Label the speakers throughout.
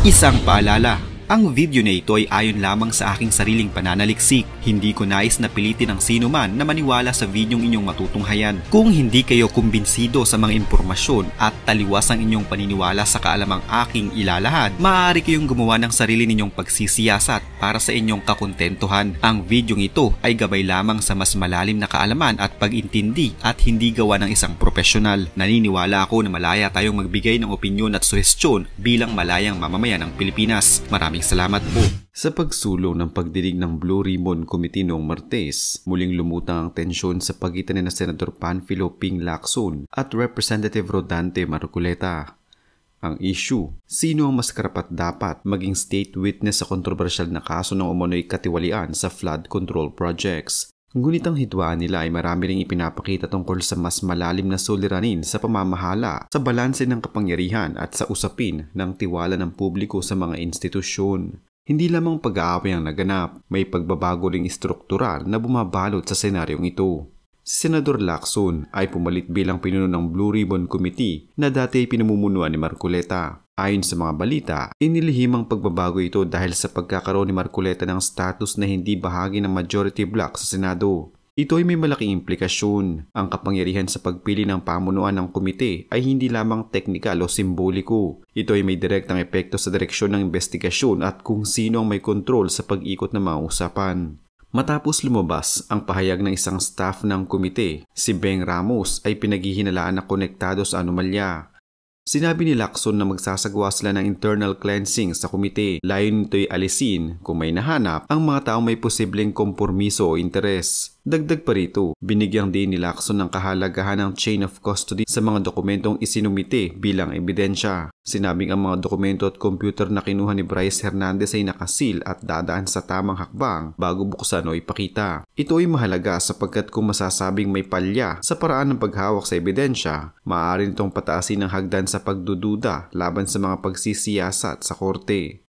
Speaker 1: Isang paalala, ang video na ito ay ayon lamang sa aking sariling pananaliksik. Hindi ko nais na pilitin ang sino man na maniwala sa videong inyong matutunghayan. Kung hindi kayo kumbinsido sa mga impormasyon at taliwas ang inyong paniniwala sa kaalamang aking ilalahad, maaari kayong gumawa ng sarili ninyong pagsisiyasat para sa inyong kakontentuhan. Ang videong ito ay gabay lamang sa mas malalim na kaalaman at pag-intindi at hindi gawa ng isang profesional. Naniniwala ako na malaya tayong magbigay ng opinyon at suhestyon bilang malayang mamamayan ng Pilipinas. Maraming salamat po. Sa pagsulong ng pagdinig ng Blue Ribbon Committee noong Martes, muling lumutang ang tensyon sa pagitan ni Senator Panfilo Ping Lacson at Representative Rodante Marcoleta. Ang issue, sino ang mas karapat-dapat maging state witness sa kontrobersyal na kaso ng umano'y katiwalian sa flood control projects. Ngunit ang hidwaan nila ay marami ring ipinapakita tungkol sa mas malalim na suliranin sa pamamahala, sa balanse ng kapangyarihan at sa usapin ng tiwala ng publiko sa mga institusyon. Hindi lamang pag-aaway ang naganap, may pagbabago ring struktural na bumabalot sa senaryong ito. Si Senador Lacson ay pumalit bilang pinuno ng Blue Ribbon Committee na dati ay pinamumunuan ni Marcoleta. Ayon sa mga balita, inilihim ang pagbabago ito dahil sa pagkakaroon ni Marcoleta ng status na hindi bahagi ng majority bloc sa Senado. Ito ay may malaking implikasyon. Ang kapangyarihan sa pagpili ng pamunuan ng komite ay hindi lamang teknikal o simboliko. Ito ay may direktang epekto sa direksyon ng investigasyon at kung sino ang may kontrol sa pag-ikot ng mga usapan. Matapos lumabas ang pahayag ng isang staff ng komite, si Beng Ramos ay pinaghihinalaan na konektado sa anomalya. Sinabi ni Lacson na magsasagawa sila ng internal cleansing sa komite. Layon nito'y alisin kung may nahanap ang mga taong may posibleng kompormiso o interes. Dagdag pa rito, binigyang din ni Lacson ng kahalagahan ng chain of custody sa mga dokumentong isinumite bilang ebidensya. Sinabing ang mga dokumento at computer na kinuha ni Bryce Hernandez ay nakasil at dadaan sa tamang hakbang bago buksan o ipakita. Ito ay mahalaga sapagkat kung masasabing may palya sa paraan ng paghawak sa ebidensya, maaari nitong pataasin ang hagdan sa pagdududa laban sa mga pagsisiyasat sa korte.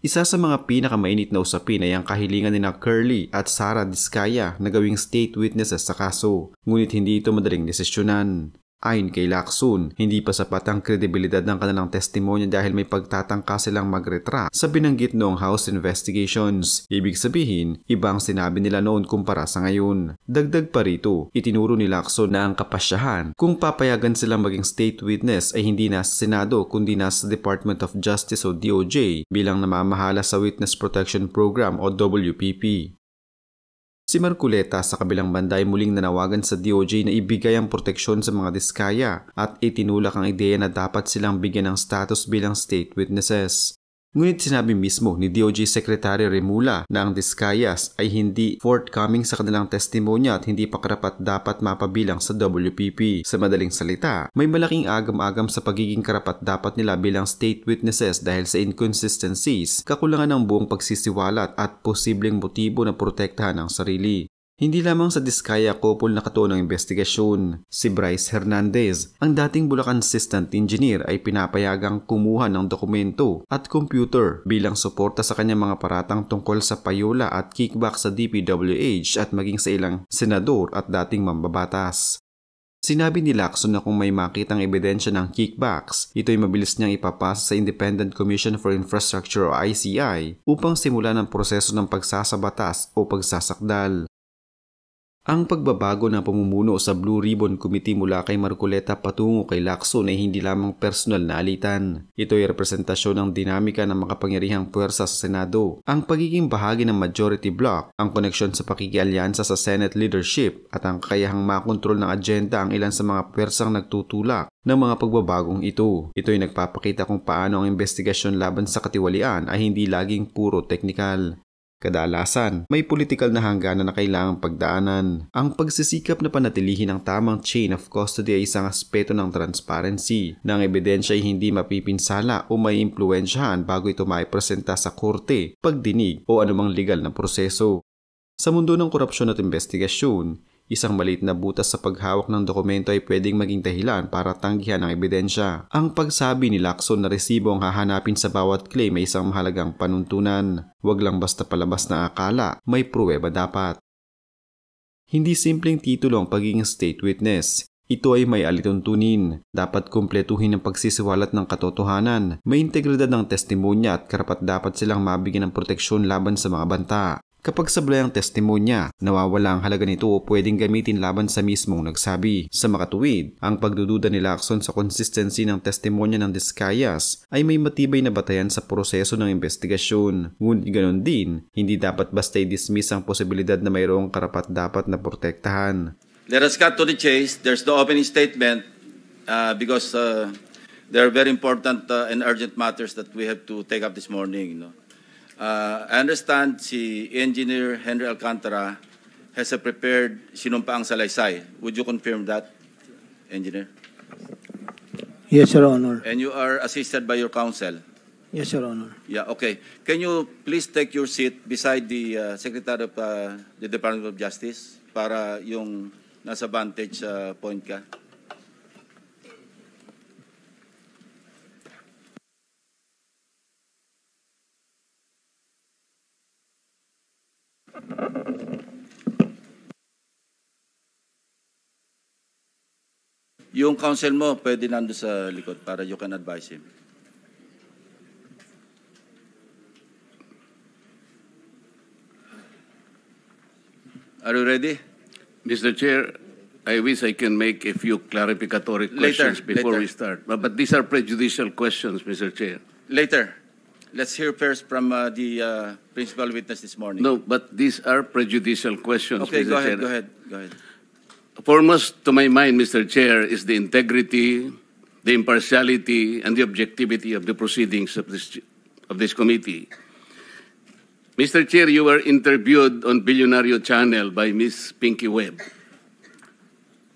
Speaker 1: Isa sa mga pinakamainit na usapin ay ang kahilingan ni Curly at Sara Diskaya na gawing state witnesses sa kaso, ngunit hindi ito madaling desisyonan. Ayon kay Lacson, hindi pa sapat ang kredibilidad ng kanilang testimonya dahil may pagtatangka silang magretract sa binanggit noong House investigations. Ibig sabihin, ibang sinabi nila noon kumpara sa ngayon. Dagdag pa rito, itinuro ni Lacson na ang kapasyahan kung papayagan silang maging state witness ay hindi na sa Senado kundi na sa Department of Justice o DOJ bilang namamahala sa Witness Protection Program o WPP. Si Marcoleta sa kabilang banda ay muling nanawagan sa DOJ na ibigay ang proteksyon sa mga Diskaya at itinulak ang ideya na dapat silang bigyan ng status bilang state witnesses. Ngunit sinabi mismo ni DOJ Secretary Remula na ang Diskayas ay hindi forthcoming sa kanilang testimonya at hindi pa karapat-dapat mapabilang sa WPP. Sa madaling salita, may malaking agam-agam sa pagiging karapat-dapat nila bilang state witnesses dahil sa inconsistencies, kakulangan ng buong pagsisiwalat at posibleng motibo na protektahan ang sarili. Hindi lamang sa Diskaya couple nakatuon ng investigasyon. Si Bryce Hernandez, ang dating Bulacan Assistant Engineer ay pinapayagang kumuha ng dokumento at computer bilang suporta sa kanyang mga paratang tungkol sa payola at kickback sa DPWH at maging sa ilang senador at dating mambabatas. Sinabi ni Lacson na kung may makitang ebidensya ng kickbacks, ito ay mabilis niyang ipapasa sa Independent Commission for Infrastructure o ICI upang simulan ang proseso ng pagsasabatas o pagsasakdal. Ang pagbabago ng pamumuno sa Blue Ribbon Committee mula kay Marcoleta patungo kay Lacson ay hindi lamang personal na alitan. Ito ay representasyon ng dinamika ng makapangyarihang puwersa sa Senado, ang pagiging bahagi ng majority bloc, ang koneksyon sa pakikialyansa sa Senate leadership at ang kakayahang makontrol ng agenda ang ilan sa mga puwersang nagtutulak ng mga pagbabagong ito. Ito ay nagpapakita kung paano ang investigasyon laban sa katiwalian ay hindi laging puro teknikal. Kadalasan, may politikal na hangganan na kailangang pagdaanan. Ang pagsisikap na panatilihin ang tamang chain of custody ay isang aspeto ng transparency, na ang ebidensya ay hindi mapipinsala o may impluwensyahan bago ito maipresenta sa korte, pagdinig o anumang legal na proseso. Sa mundo ng korupsyon at investigasyon, isang maliit na butas sa paghawak ng dokumento ay pwedeng maging dahilan para tanggihan ang ebidensya. Ang pagsabi ni Lacson na resibo ang hahanapin sa bawat claim ay isang mahalagang panuntunan. Huwag lang basta palabas na akala, may pruweba dapat. Hindi simpleng titulo ang pagiging state witness. Ito ay may alituntunin. Dapat kumpletuhin ang pagsisiwalat ng katotohanan. May integridad ng testimonya at karapat-dapat silang mabigyan ng proteksyon laban sa mga banta. Kapag sablay ang testimonya, nawawala ang halaga nito o pwedeng gamitin laban sa mismong nagsabi. Sa makatuwid, ang pagdududa ni Lacson sa consistency ng testimonya ng Discayas ay may matibay na batayan sa proseso ng investigasyon. Ngunit ganon din, hindi dapat basta i-dismiss ang posibilidad na mayroong karapat-dapat na protektahan.
Speaker 2: Let us cut to the chase. There's the opening statement because there are very important and urgent matters that we have to take up this morning. I understand si Engineer Henry Alcantara has a prepared sinumpaang salaysay. Would you confirm that, Engineer?
Speaker 3: Yes, Your Honor.
Speaker 2: And you are assisted by your counsel?
Speaker 3: Yes, Your Honor.
Speaker 2: Yeah, okay. Can you please take your seat beside the Secretary of the Department of Justice para yung nasa vantage point ka? Yung counsel mo, pwede nando sa likod para you can advise him. Are you ready?
Speaker 4: Mr. Chair, I wish I can make a few clarificatory questions before we start. But these are prejudicial questions, Mr. Chair.
Speaker 2: Later. Let's hear first from the principal witness this morning.
Speaker 4: No, but these are prejudicial questions,
Speaker 2: Okay,
Speaker 4: Mr. Chair.
Speaker 2: go ahead.
Speaker 4: Foremost to my mind, Mr. Chair, is the integrity, the impartiality, and the objectivity of the proceedings of this committee. Mr. Chair, you were interviewed on Billionario Channel by Ms. Pinky Webb.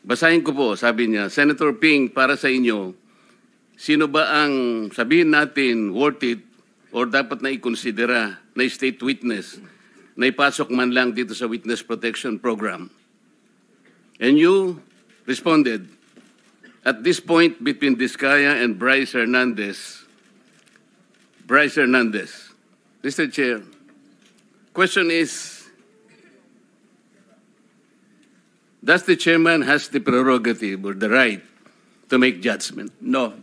Speaker 4: Basahin ko po, sabi niya, Senator Ping, para sa inyo, sino ba ang sabihin natin worth it or dapat na ikonsidera na state witness na ipasok man lang dito sa Witness Protection Program? And you responded, at this point between Discaya and Bryce Hernandez, Mr. Chair, question is, does the chairman has the prerogative or the right to make judgment?
Speaker 2: No.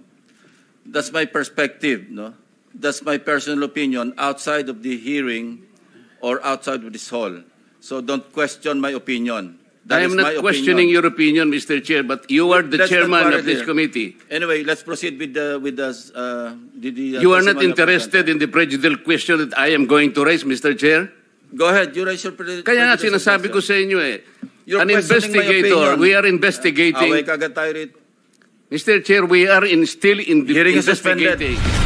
Speaker 2: That's my perspective, no? That's my personal opinion outside of the hearing or outside of this hall. So don't question my opinion. That
Speaker 4: I am not questioning your opinion, Mr. Chair, but you are the chairman of this committee.
Speaker 2: Anyway, let's proceed with the
Speaker 4: You are not interested in the prejudicial question that I am going to raise, Mr. Chair?
Speaker 2: Go ahead, you raise your
Speaker 4: Kaya nga sinasabi ko sa inyo
Speaker 2: You're
Speaker 4: an
Speaker 2: questioning my
Speaker 4: investigator,
Speaker 2: opinion.
Speaker 4: we are investigating.
Speaker 2: Away kagad tayo rito.
Speaker 4: Mr. Chair, we are still in the
Speaker 2: Hearing is suspended.
Speaker 4: investigating.